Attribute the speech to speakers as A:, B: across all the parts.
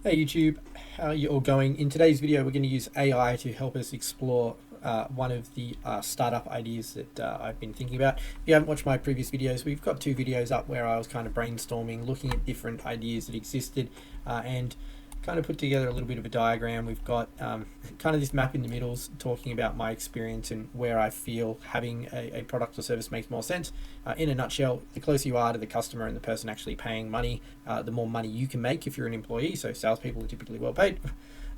A: Hey YouTube, how are you all going? In today's video, we're going to use AI to help us explore one of the startup ideas that I've been thinking about. If you haven't watched my previous videos, we've got two videos up where I was kind of brainstorming, looking at different ideas that existed and kind of put together a little bit of a diagram. We've got kind of this map in the middle talking about my experience and where I feel having a product or service makes more sense. In a nutshell, the closer you are to the customer and the person actually paying money, the more money you can make if you're an employee. So salespeople are typically well paid.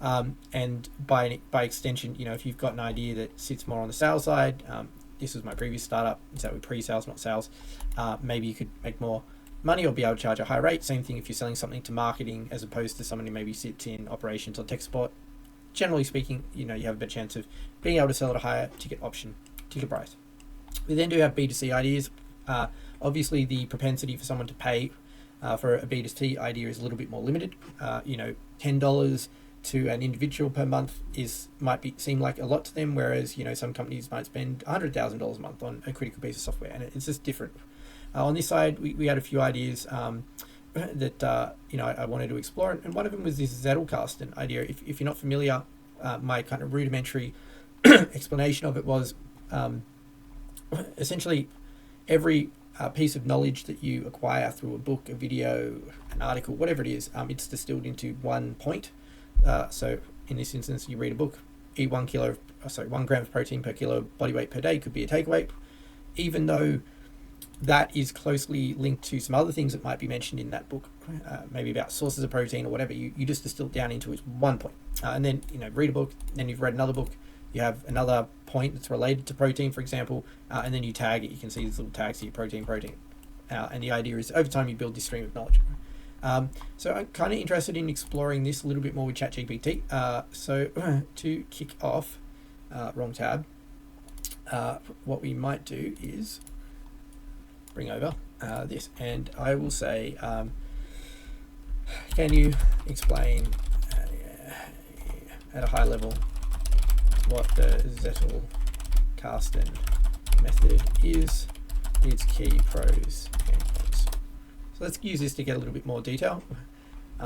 A: And by extension, you know, if you've got an idea that sits more on the sales side, this was my previous startup, so we're pre-sales, not sales, maybe you could make more money or be able to charge a high rate. Same thing if you're selling something to marketing as opposed to someone who maybe sits in operations or tech support. Generally speaking, you know, you have a better chance of being able to sell at a higher ticket price. We then do have B2C ideas. Obviously, the propensity for someone to pay for a B2C idea is a little bit more limited. You know, $10 to an individual per month seem like a lot to them, whereas, you know, some companies might spend $100,000 a month on a critical piece of software, and it's just different. On this side, we had a few ideas that you know, I wanted to explore, and one of them was this Zettelkasten idea. If you're not familiar, my kind of rudimentary explanation of it was essentially every piece of knowledge that you acquire through a book, a video, an article, whatever it is, it's distilled into one point. So in this instance, you read a book, eat 1 gram of protein per kilo body weight per day could be a takeaway, even though that is closely linked to some other things that might be mentioned in that book, maybe about sources of protein or whatever. You just distill it down into its one point. And then, you know, read a book, then you've read another book, you have another point that's related to protein, for example, and then you tag it. You can see these little tags here, protein. And the idea is over time you build this stream of knowledge. So I'm kind of interested in exploring this a little bit more with ChatGPT. So to kick off, wrong tab, what we might do is bring over this, and I will say, can you explain at a high level what the Zettelkasten method is, its key pros and cons? So let's use this to get a little bit more detail.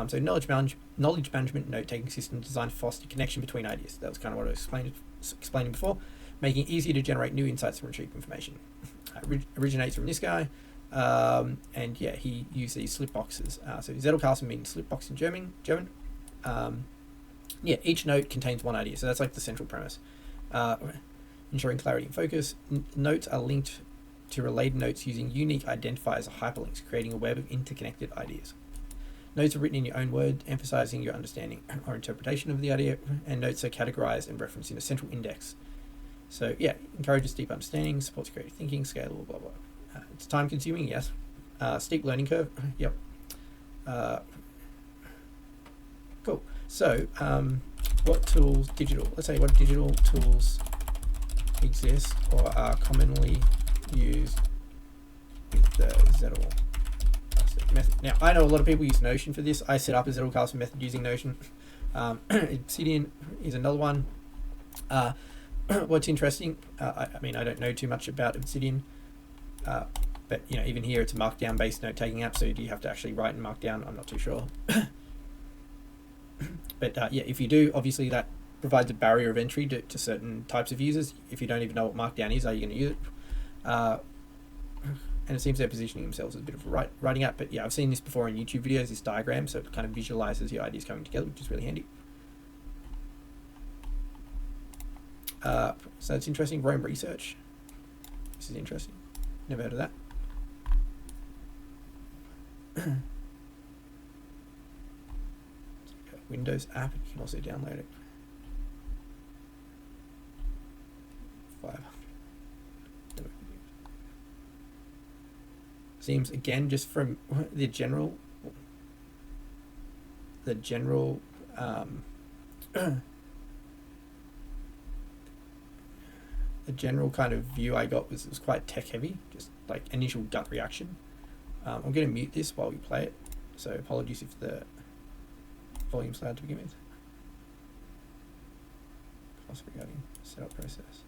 A: So knowledge management note-taking system designed to foster connection between ideas. That was kind of what I was explaining before, making it easier to generate new insights and retrieve information. Originates from this guy, and yeah, he used these slip boxes. So Zettelkasten means slip box in German. Yeah, each note contains one idea, so that's like the central premise. Ensuring clarity and focus. Notes are linked to related notes using unique identifiers or hyperlinks, creating a web of interconnected ideas. Notes are written in your own words, emphasizing your understanding or interpretation of the idea, and notes are categorized and referenced in a central index. So yeah, encourages deep understanding, supports creative thinking, scalable, blah, blah. It's time consuming, yes. Steep learning curve, yep. Cool. So what digital tools exist or are commonly used with the Zettelkasten method? Now, I know a lot of people use Notion for this. I set up a Zettelkasten method using Notion. Obsidian is another one. What's interesting, I mean, I don't know too much about Obsidian, but you know, even here it's a markdown based note-taking app, so do you have to actually write in markdown? I'm not too sure. But yeah, if you do, obviously that provides a barrier of entry to certain types of users. If you don't even know what markdown is, are you going to use it? And it seems they're positioning themselves as a bit of a writing app, but yeah, I've seen this before in YouTube videos, this diagram, so it kind of visualizes your ideas coming together, which is really handy. So it's interesting. Rome Research. This is interesting. Never heard of that. Windows app. You can also download it. 500. Seems again just from the general the general kind of view I got was quite tech heavy, just like initial gut reaction. I'm going to mute this while we play it, so apologies if the volume's loud to begin with. Cost regarding setup process.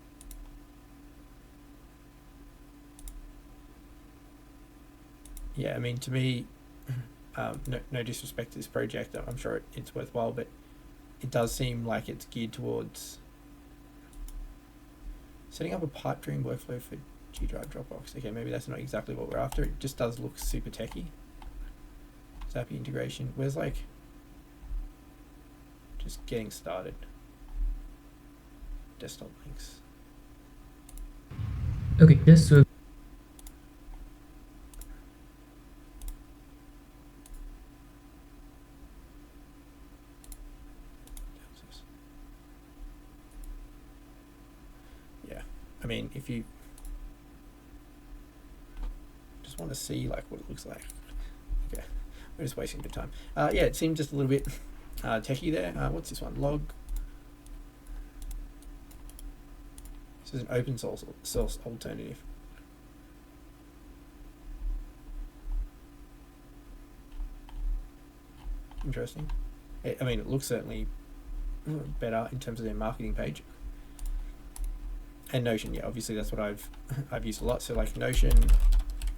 A: Yeah, I mean, to me, no disrespect to this project, I'm sure it's worthwhile, but it does seem like it's geared towards setting up a pipe dream workflow for G Drive Dropbox. Okay, maybe that's not exactly what we're after. It just does look super techy. Zappy integration. Where's like just getting started? Desktop links.
B: Okay, yes, so
A: yeah, I mean, if you just want to see like what it looks like, okay, we're just wasting a bit of time. Yeah, it seemed just a little bit techy there. What's this one? Log. This is an open source alternative. Interesting. I mean, it looks certainly better in terms of their marketing page. And Notion, yeah, obviously that's what I've used a lot. So like Notion,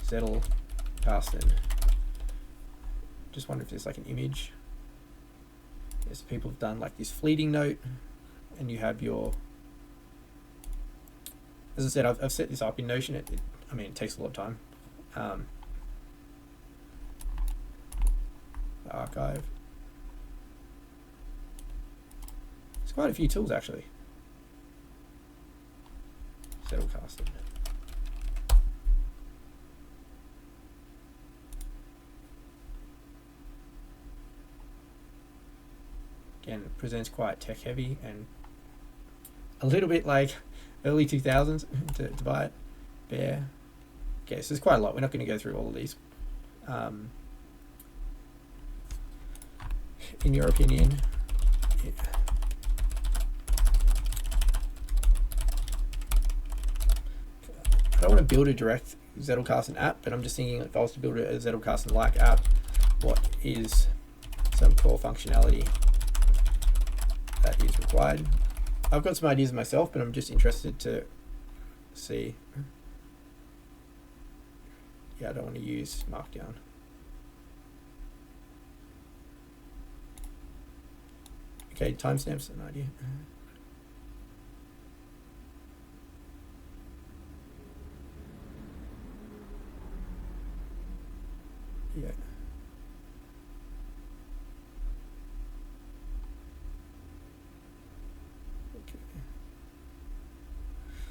A: Zettelkasten. Just wonder if there's like an image. There's people have done like this fleeting note, and you have your. As I said, I've set this up in Notion. I mean, it takes a lot of time. The archive. There's quite a few tools actually. Zettelkasten. Again, it presents quite tech heavy and a little bit like early 2000s to buy it. Bear. Okay, so there's quite a lot. We're not going to go through all of these. In your opinion, yeah. I don't want to build a direct Zettelkasten app, but I'm just thinking if I was to build a Zettelkasten-like app, what is some core functionality that is required? I've got some ideas myself, but I'm just interested to see. Yeah, I don't want to use Markdown. Okay, timestamps, an idea. Yeah. Okay.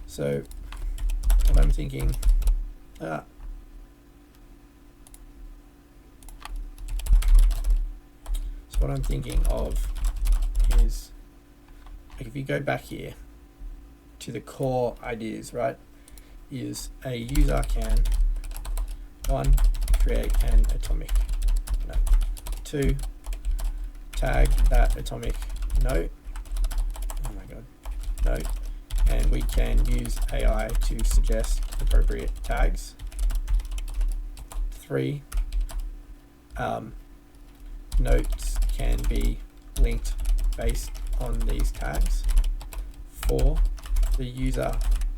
A: So, what I'm thinking, so what I'm thinking of is, like, if you go back here to the core ideas, right, is a user can, 1, create an atomic note, 2, tag that atomic note, oh my god, note, and we can use AI to suggest appropriate tags. 3, notes can be linked based on these tags. 4, the user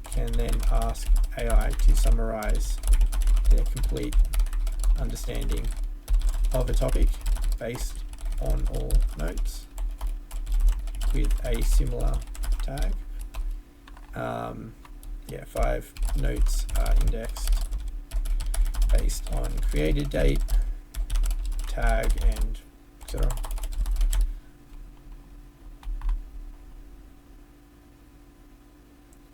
A: can then ask AI to summarize their complete understanding of a topic based on all notes with a similar tag. 5, notes are indexed based on created date, tag, and etc.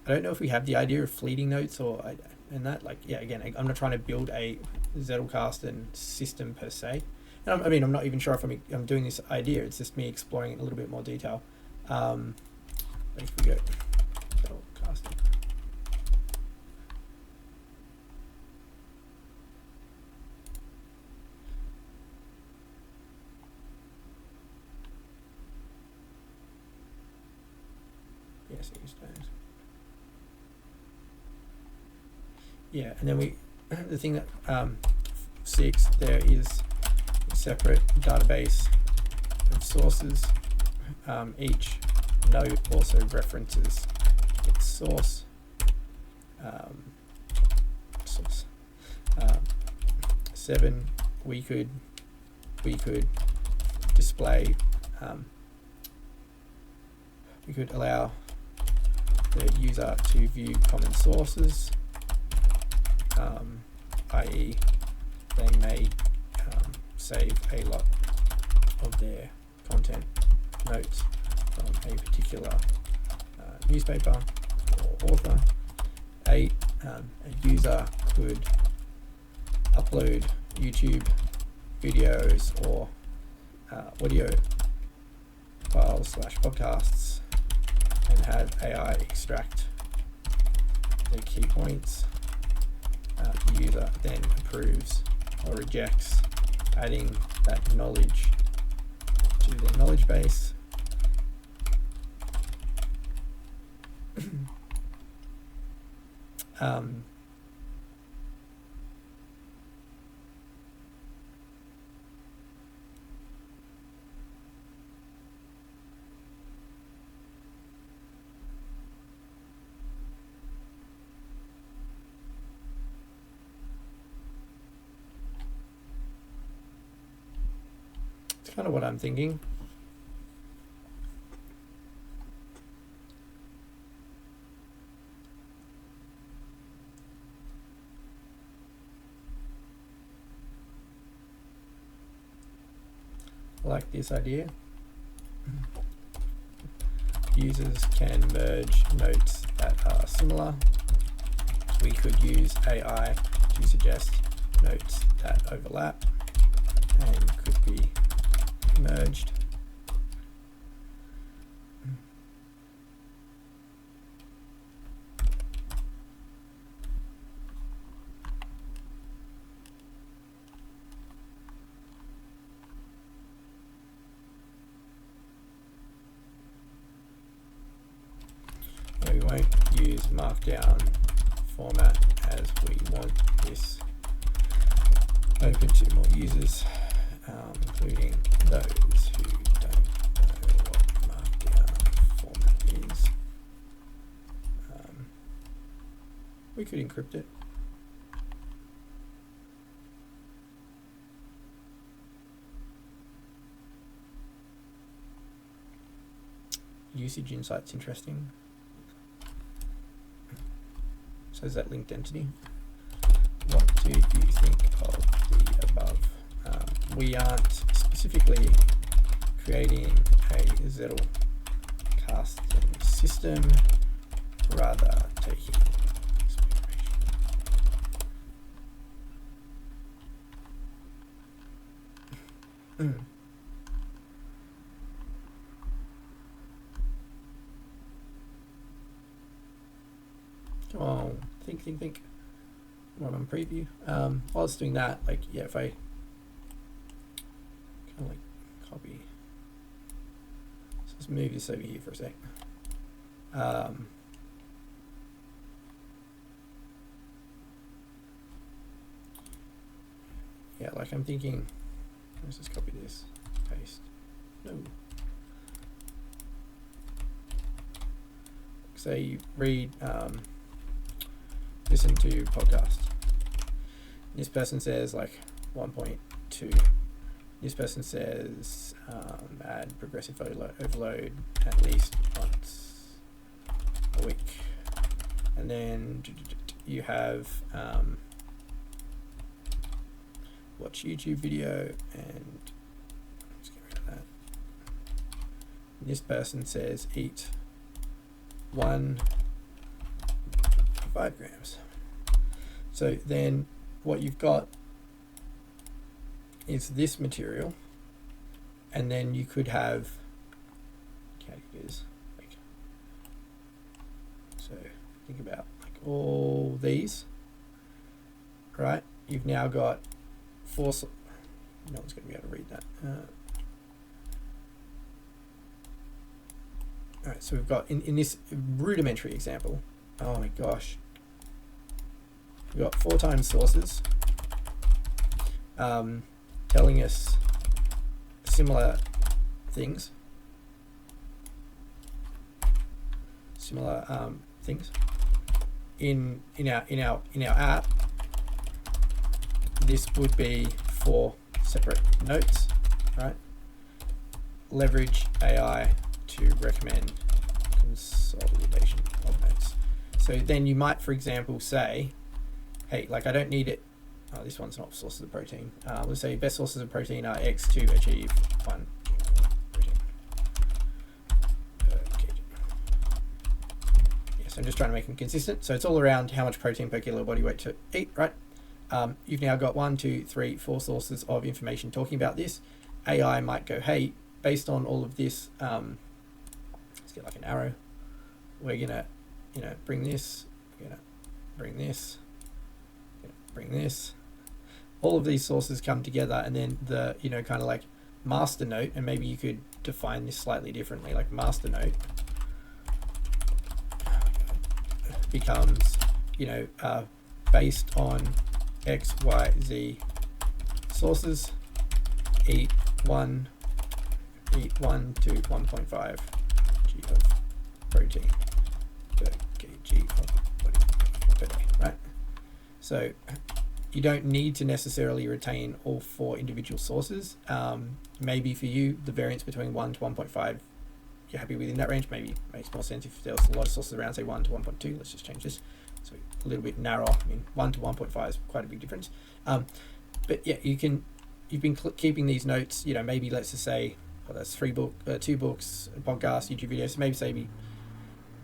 A: I don't know if we have the idea of fleeting notes and that, like, yeah, again, I'm not trying to build a Zettelkasten system per se. And I mean, I'm not even sure if I'm doing this idea. It's just me exploring it in a little bit more detail. But if we go Zettelkasten. Yes, I use those. Yeah, and then the thing that 6, there is a separate database of sources. Each node also references its source. 7, we could we could display, we could allow the user to view common sources, i.e. they may save a lot of their content notes from a particular newspaper or author. A user could upload YouTube videos or audio files / podcasts and have AI extract the key points. The user then approves or rejects adding that knowledge to their knowledge base. It's kind of what I'm thinking. I like this idea. Users can merge notes that are similar. We could use AI to suggest notes that overlap and could be merged. We won't use markdown format as we want this open to more users, including those who don't know what markdown format is. We could encrypt it. Usage insights interesting. So is that linked entity? What do you think of the above? We aren't specifically creating a Zettelkasten system, rather taking Come on, think. Run on preview. While it's doing that, like, yeah, if I kind of like copy, so let's move this over here for a sec. Yeah, like I'm thinking, let's just copy this, paste. No. Say you read, listen to podcast. This person says like 1.2. This person says add progressive overload at least once a week. And then you have watch YouTube video, and let's get rid of that. And this person says eat 1 to 5 grams. So then what you've got is this material, and then you could have categories. Like, so think about like all these, right? You've now got 4. No one's going to be able to read that. All right, so we've got in this rudimentary example, oh my gosh, we've got 4 times sources telling us similar things, in our app. This would be 4 separate notes. right? Leverage AI to recommend consolidation of notes. So then you might, for example, say, hey, like I don't need it. Oh, this one's not sources of protein. Let's say best sources of protein are X to achieve 1 protein per kg. Yes, I'm just trying to make them consistent. So it's all around how much protein per kilo body weight to eat, right? You've now got 1, 2, 3, 4 sources of information talking about this. AI might go, hey, based on all of this, let's get like an arrow. We're gonna, bring this. We're gonna bring this. Bring this. All of these sources come together, and then the kind of like master note, and maybe you could define this slightly differently. Like master note becomes based on X, Y, Z sources, eat 1 to 1.5 g of protein per kg of body per day, right? So you don't need to necessarily retain all 4 individual sources. Maybe for you, the variance between 1 to 1.5, you're happy within that range. Maybe it makes more sense if there was a lot of sources around, say 1 to 1.2. Let's just change this. So a little bit narrower. I mean, 1 to 1.5 is quite a big difference. But yeah, you've been keeping these notes, maybe let's just say, well, that's 2 books, a podcast, YouTube videos. So maybe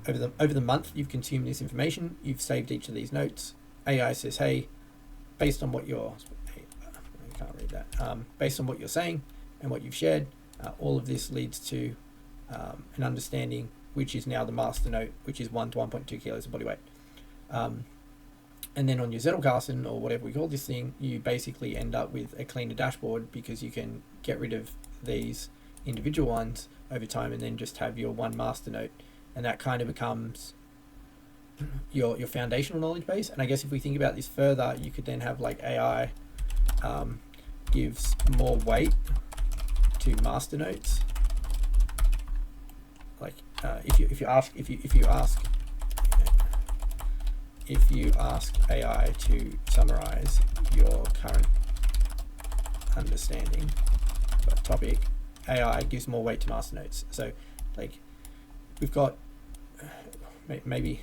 A: over the month, you've consumed this information. You've saved each of these notes. AI says, hey, based on what you're, I can't read that. Based on what you're saying and what you've shared, all of this leads to an understanding, which is now the master note, which is 1 to 1.2 kilos of body weight. And then on your Zettelkasten, or whatever we call this thing, you basically end up with a cleaner dashboard because you can get rid of these individual ones over time and then just have your one master note, and that kind of becomes your foundational knowledge base. And I guess if we think about this further, you could then have like AI gives more weight to master notes. Like if you ask AI to summarize your current understanding of a topic, AI gives more weight to master notes. So like we've got maybe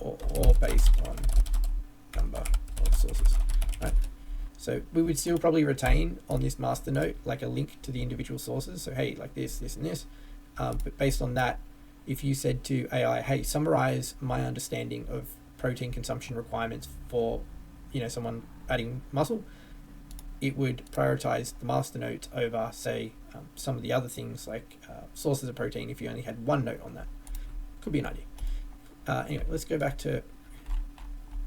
A: or based on number of sources, right? So we would still probably retain on this master note like a link to the individual sources. So hey, like this and this, but based on that, if you said to AI, hey, summarize my understanding of protein consumption requirements for someone adding muscle, it would prioritize the master note over say some of the other things like sources of protein if you only had one note on that. Could be an idea. Anyway, let's go back to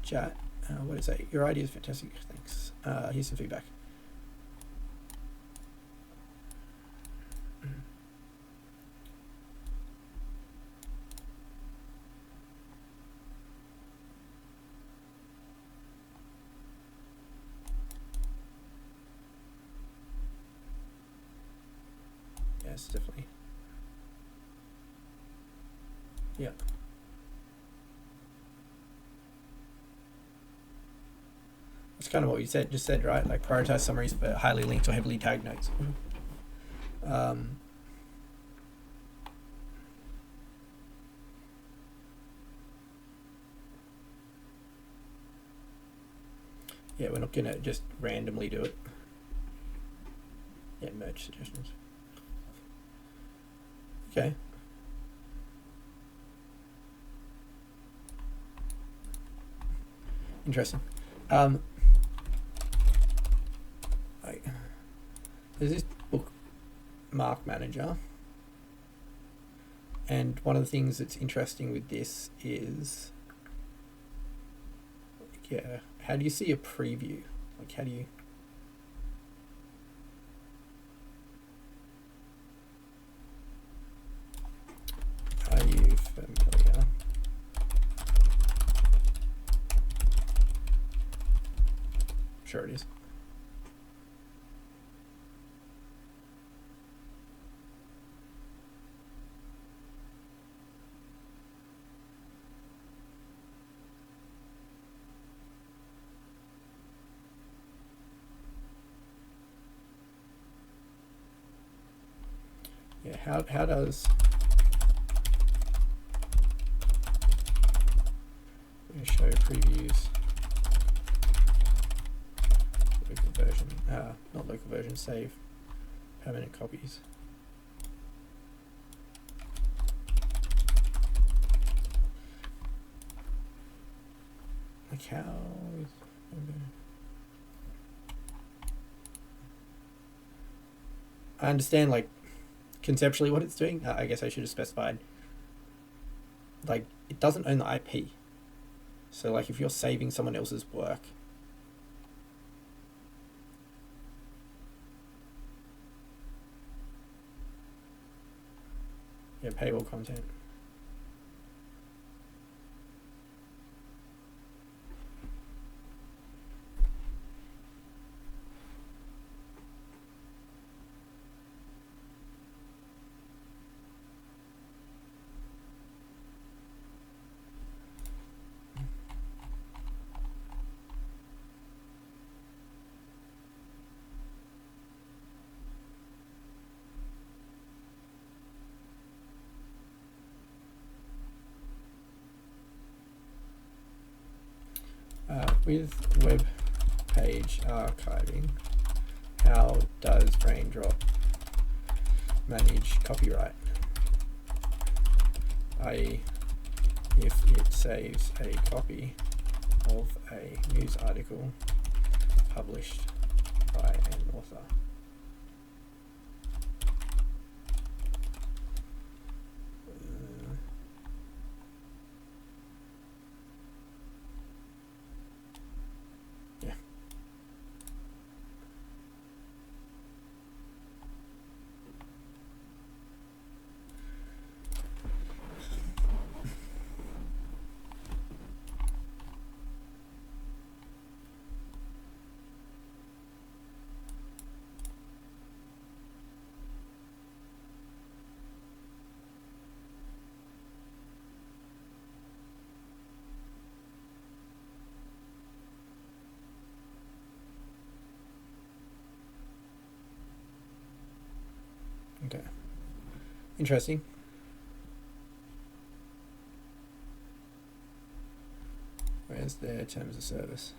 A: chat. What did it say? Your idea is fantastic, thanks. Here's some feedback. Yes, definitely. Yeah. That's kind of what you just said, right? Like prioritize summaries for highly linked or heavily tagged notes. Yeah, we're not gonna just randomly do it. Yeah, merge suggestions. Okay. Interesting. There's this bookmark manager, and one of the things that's interesting with this is, yeah, how do you see a preview? Like, how do you? Are you familiar? Sure it is. yeah, how does show previews local version, not local version, save permanent copies. Like how is, I understand like conceptually what it's doing. I guess I should have specified like it doesn't own the IP. So like if you're saving someone else's work, yeah, paywall content. With web page archiving, how does Raindrop manage copyright? i.e., if it saves a copy of a news article published by an author. Okay, interesting. Where's their terms of service?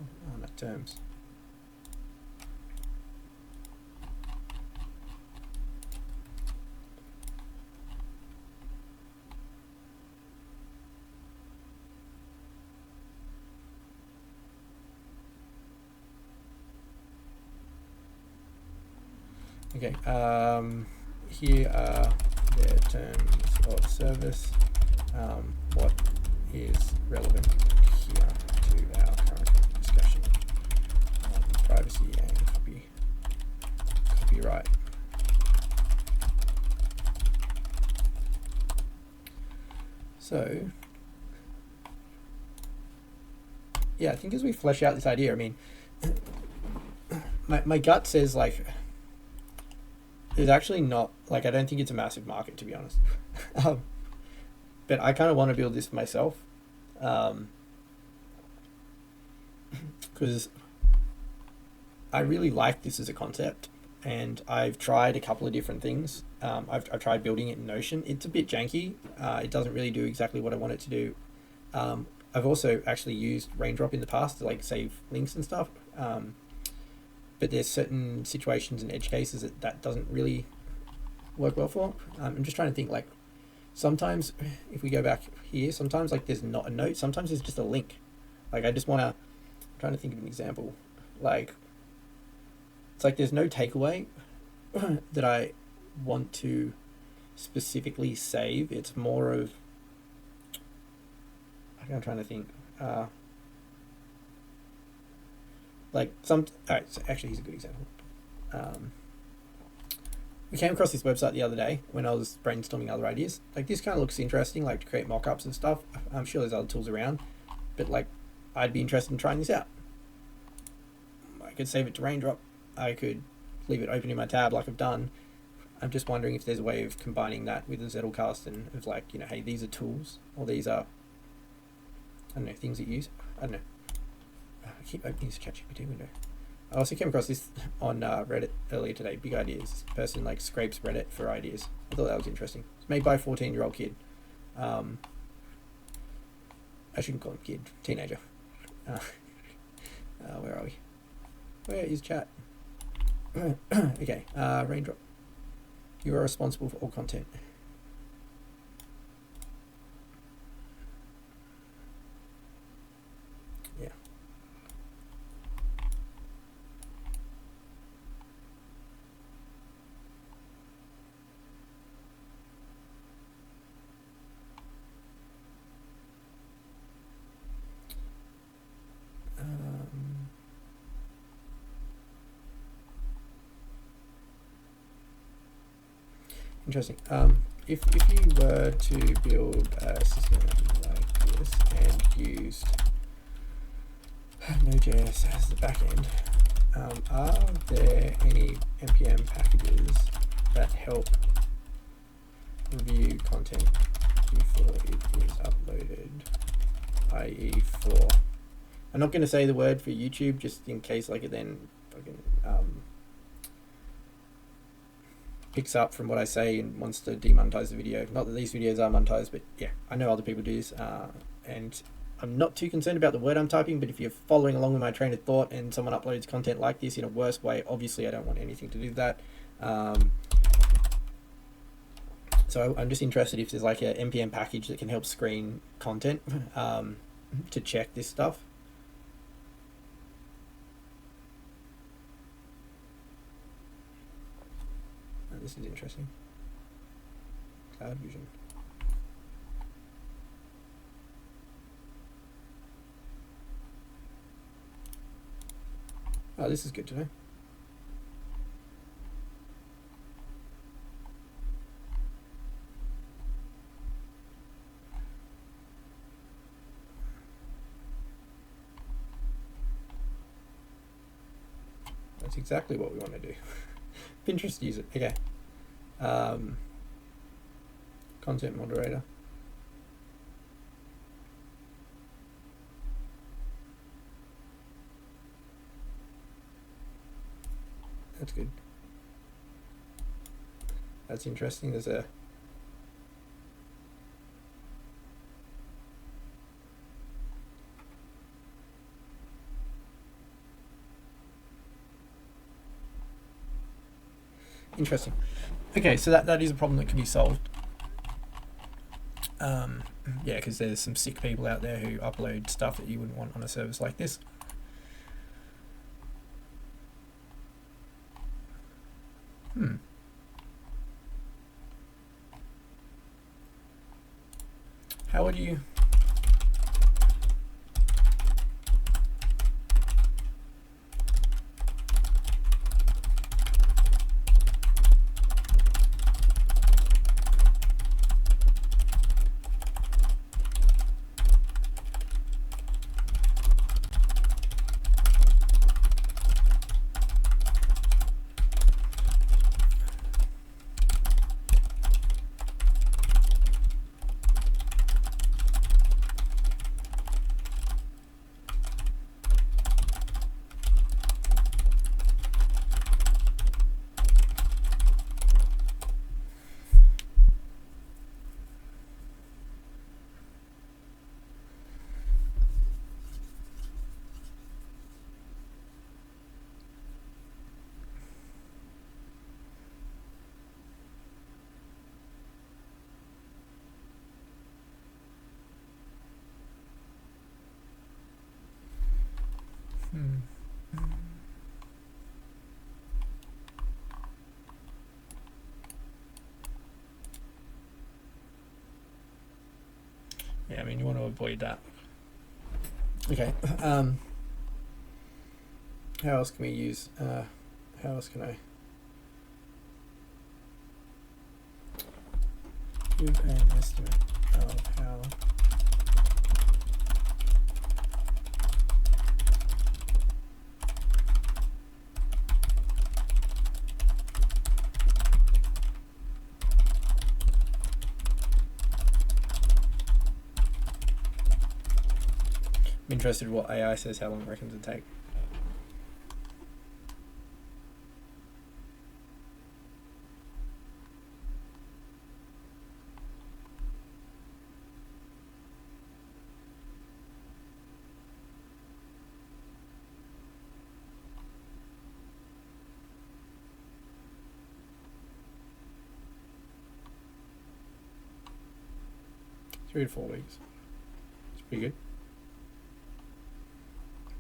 A: Oh, not terms. Okay, here are their terms of service. What is relevant here to our current discussion on privacy and copyright? So, yeah, I think as we flesh out this idea, I mean, my gut says like, there's actually not, like, I don't think it's a massive market, to be honest. But I kind of want to build this for myself. Because I really like this as a concept. And I've tried a couple of different things. I've tried building it in Notion. It's a bit janky. It doesn't really do exactly what I want it to do. I've also actually used Raindrop in the past to like save links and stuff. But there's certain situations and edge cases that doesn't really work well for. I'm just trying to think, like, sometimes if we go back here, sometimes like there's not a note, sometimes there's just a link. Like I just want to, I'm trying to think of an example. Like, it's like there's no takeaway that I want to specifically save. It's more of, I'm trying to think. Like alright, so actually here's a good example. We came across this website the other day when I was brainstorming other ideas. Like, this kind of looks interesting, like to create mock-ups and stuff. I'm sure there's other tools around, but like, I'd be interested in trying this out. I could save it to Raindrop. I could leave it open in my tab like I've done. I'm just wondering if there's a way of combining that with a Zettelkasten of like, you know, hey, these are tools, or these are I don't know, things that you use. I don't know. I keep opening this ChatGPT window. I also came across this on Reddit earlier today. Big ideas. This person like scrapes Reddit for ideas. I thought that was interesting. It's made by a 14-year-old kid. I shouldn't call him kid. Teenager. Where are we? Where is chat? Okay. Raindrop. You are responsible for all content. Yeah. Interesting. If you were to build a system like this and used Node.js as the backend, are there any npm packages that help review content before it is uploaded? I.e., for, I'm not going to say the word for YouTube just in case, like, it then fucking picks up from what I say and wants to demonetize the video. Not that these videos are monetized, but yeah, I know other people do this, and I'm not too concerned about the word I'm typing, but if you're following along with my train of thought and someone uploads content like this in a worse way, obviously I don't want anything to do with that. So I'm just interested if there's like a npm package that can help screen content to check this stuff. This is interesting. Cloud Vision. Oh, this is good to know. That's exactly what we want to do. Pinterest user. Okay. Content moderator. That's good. That's interesting. There's a interesting. Okay, so that is a problem that can be solved. Yeah, because there's some sick people out there who upload stuff that you wouldn't want on a service like this. How would you... Yeah, I mean, you want to avoid that. Okay. How else can we use? How else can I give an estimate of how I'm interested in what AI says how long it reckons it take. Three to 4 weeks. It's pretty good.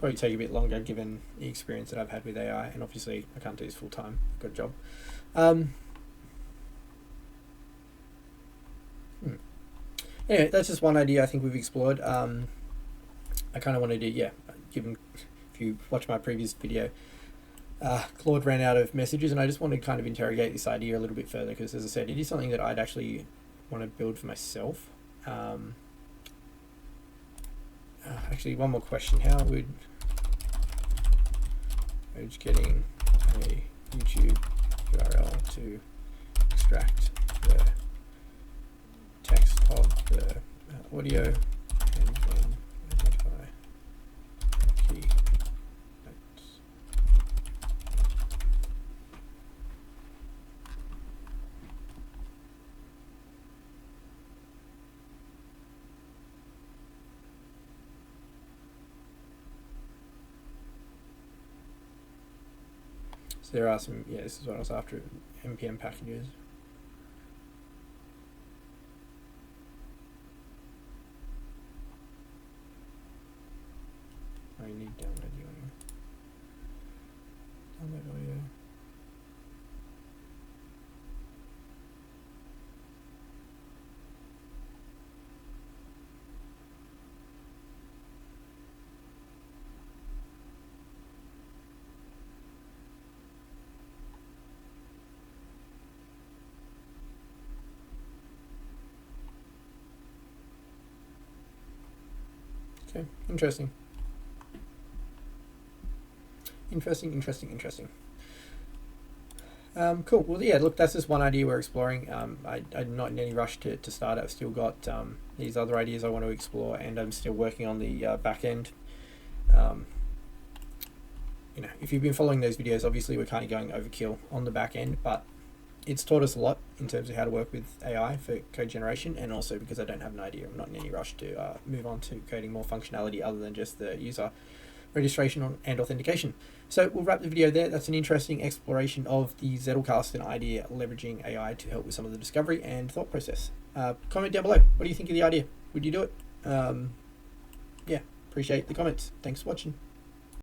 A: Probably take a bit longer given the experience that I've had with AI, and obviously I can't do this full time. I've got a job. Anyway, that's just one idea I think we've explored. I kind of wanted to, given if you watch my previous video, Claude ran out of messages, and I just wanted to kind of interrogate this idea a little bit further because, as I said, it is something that I'd actually want to build for myself. Actually, one more question: how would getting a YouTube URL to extract the text of the audio and then identify key notes? So there are some, this is what I was after, npm packages. I need download audio. Okay, interesting. Interesting. Cool. Well, yeah, look, that's just one idea we're exploring. I'm not in any rush to start. I've still got these other ideas I want to explore, and I'm still working on the back end. If you've been following those videos, obviously we're kind of going overkill on the back end, but it's taught us a lot in terms of how to work with AI for code generation, and also because I don't have an idea, I'm not in any rush to move on to coding more functionality other than just the user registration and authentication. So we'll wrap the video there. That's an interesting exploration of the Zettelkasten idea, leveraging AI to help with some of the discovery and thought process. Comment down below. What do you think of the idea? Would you do it? Appreciate the comments. Thanks for watching.